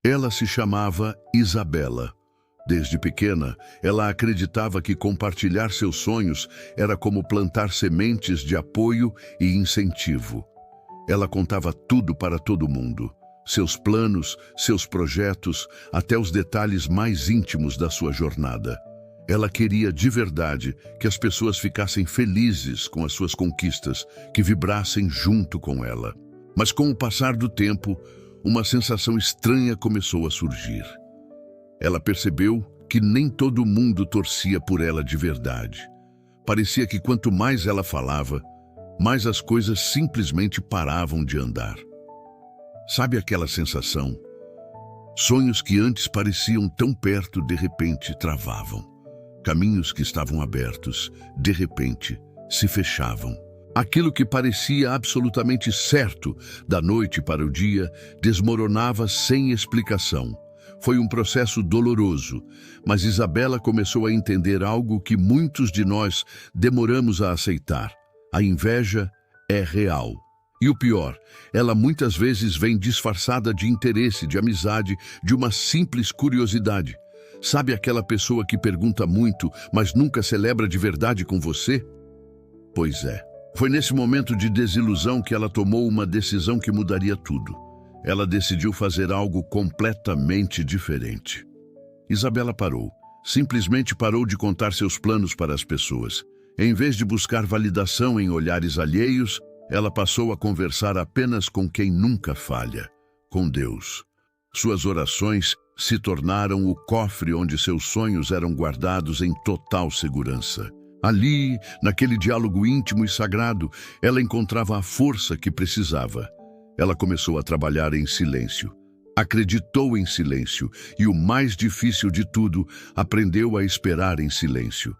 Ela se chamava Isabela. Desde pequena, ela acreditava que compartilhar seus sonhos era como plantar sementes de apoio e incentivo. Ela contava tudo para todo mundo. Seus planos, seus projetos, até os detalhes mais íntimos da sua jornada. Ela queria de verdade que as pessoas ficassem felizes com as suas conquistas, que vibrassem junto com ela. Mas com o passar do tempo, uma sensação estranha começou a surgir. Ela percebeu que nem todo mundo torcia por ela de verdade. Parecia que quanto mais ela falava, mais as coisas simplesmente paravam de andar. Sabe aquela sensação? Sonhos que antes pareciam tão perto, de repente travavam. Caminhos que estavam abertos, de repente, se fechavam. Aquilo que parecia absolutamente certo, da noite para o dia, desmoronava sem explicação. Foi um processo doloroso, mas Isabela começou a entender algo que muitos de nós demoramos a aceitar. A inveja é real. E o pior, ela muitas vezes vem disfarçada de interesse, de amizade, de uma simples curiosidade. Sabe aquela pessoa que pergunta muito, mas nunca celebra de verdade com você? Pois é. Foi nesse momento de desilusão que ela tomou uma decisão que mudaria tudo. Ela decidiu fazer algo completamente diferente. Isabela parou. Simplesmente parou de contar seus planos para as pessoas. Em vez de buscar validação em olhares alheios, ela passou a conversar apenas com quem nunca falha, com Deus. Suas orações se tornaram o cofre onde seus sonhos eram guardados em total segurança. Ali, naquele diálogo íntimo e sagrado, ela encontrava a força que precisava. Ela começou a trabalhar em silêncio. Acreditou em silêncio e, o mais difícil de tudo, aprendeu a esperar em silêncio.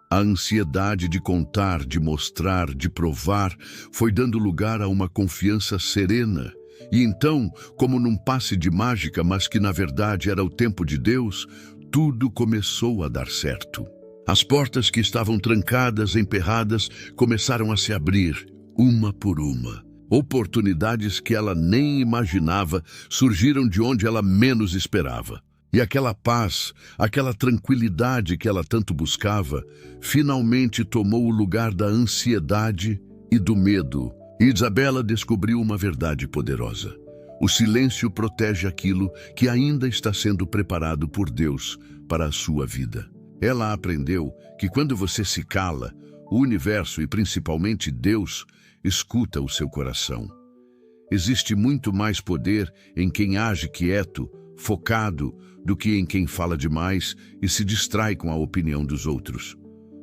A ansiedade de contar, de mostrar, de provar, foi dando lugar a uma confiança serena. E então, como num passe de mágica, mas que na verdade era o tempo de Deus, tudo começou a dar certo. As portas que estavam trancadas, emperradas, começaram a se abrir, uma por uma. Oportunidades que ela nem imaginava surgiram de onde ela menos esperava. E aquela paz, aquela tranquilidade que ela tanto buscava, finalmente tomou o lugar da ansiedade e do medo. E Isabela descobriu uma verdade poderosa. O silêncio protege aquilo que ainda está sendo preparado por Deus para a sua vida. Ela aprendeu que quando você se cala, o universo e principalmente Deus escuta o seu coração. Existe muito mais poder em quem age quieto, focado, do que em quem fala demais e se distrai com a opinião dos outros.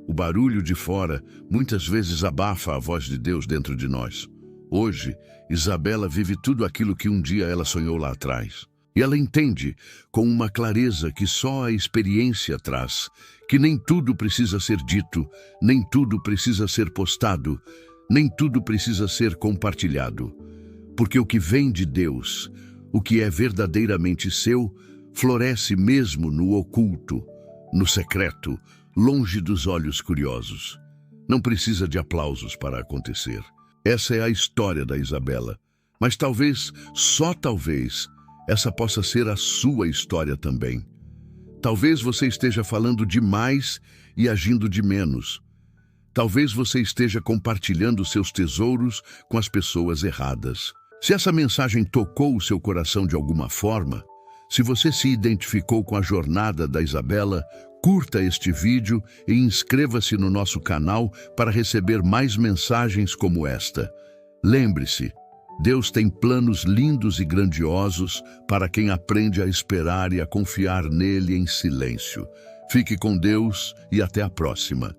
O barulho de fora muitas vezes abafa a voz de Deus dentro de nós. Hoje, Isabela vive tudo aquilo que um dia ela sonhou lá atrás. E ela entende, com uma clareza que só a experiência traz, que nem tudo precisa ser dito, nem tudo precisa ser postado, nem tudo precisa ser compartilhado. Porque o que vem de Deus, o que é verdadeiramente seu, floresce mesmo no oculto, no secreto, longe dos olhos curiosos. Não precisa de aplausos para acontecer. Essa é a história da Isabela. Mas talvez, só talvez, essa possa ser a sua história também. Talvez você esteja falando demais e agindo de menos. Talvez você esteja compartilhando seus tesouros com as pessoas erradas. Se essa mensagem tocou o seu coração de alguma forma, se você se identificou com a jornada da Isabela, curta este vídeo e inscreva-se no nosso canal para receber mais mensagens como esta. Lembre-se, Deus tem planos lindos e grandiosos para quem aprende a esperar e a confiar nele em silêncio. Fique com Deus e até a próxima.